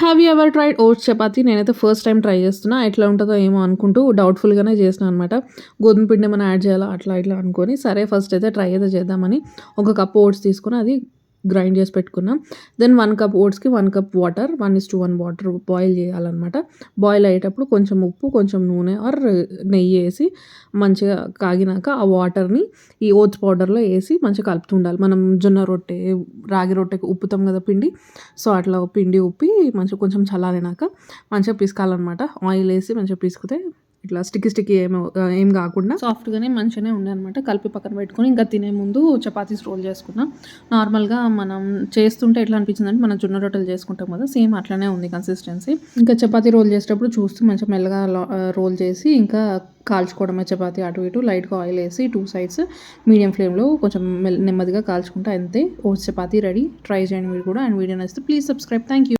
Have you ever tried oats chapati? నేనైతే first time try చేస్తున్నా. ఎట్లా ఉంటదో ఏమో అనుకుంటూ డౌట్‌ఫుల్‌గానే చేసినా అనమాట. గోధుమ పిండి ఏమైనా యాడ్ చేయాలా అట్లా ఇట్లా అనుకోని, సరే ఫస్ట్ అయితే ట్రై అయితే చేద్దామని ఒక కప్ ఓట్స్ తీసుకొని అది గ్రైండ్ చేసి పెట్టుకున్నా. దెన్ 1 కప్ ఓట్స్‌కి 1 కప్ వాటర్ 1:1 వాటర్ బాయిల్ చేయాలనమాట. బాయిల్ అయ్యేటప్పుడు కొంచెం ఉప్పు, కొంచెం నూనె ఆర్ నెయ్యేసి మంచిగా కాగినాక ఆ వాటర్‌ని ఈ ఓట్స్ పౌడర్‌లో ఏసి మంచిగా కలుపుతుండాలి. మనం జొన్న రొట్టె, రాగి రొట్టెకి ఉప్పుతాం కదా పిండి. సో, అట్లా పిండి ఉప్పి మంచిగా కొంచెం చల్లారినాక మంచిగా పిసకాలనమాట. ఆయిలేసి మంచిగా పిసికితే ఇట్లా స్టిక్కీ స్టిక్కీ ఏం గాకుండా సాఫ్ట్‌గానే మంచిగానే ఉండే కలిపి పక్కన పెట్టుకొని ఇంకా తినే ముందు చపాతీస్ రోల్ చేసుకున్నా. నార్మల్‌గా మనం చేస్తుంటే ఎట్లా అనిపించిందంటే మనం జొన్న రొట్టెలు చేసుకుంటాం కదా! సేమ్ అట్లనే ఉంది కన్సిస్టెన్సీ. ఇంకా చపాతీ రోల్ చేసేటప్పుడు చూస్తూ మంచిగా మెల్లగా రోల్ చేసి ఇంకా కాల్చుకోవడమే చపాతీ అటు ఇటు లైట్‌గా ఆయిలేసి 2 సైడ్స్ మీడియం ఫ్లేమ్‌లో కొంచెం నెమ్మదిగా కాల్చుకుంటే అంతే. Oats chapati ready. ట్రై చేయండి మీరు కూడా. అండ్ వీడియో నచ్చితే ప్లీజ్ సబ్స్క్రైబ్. Thank you.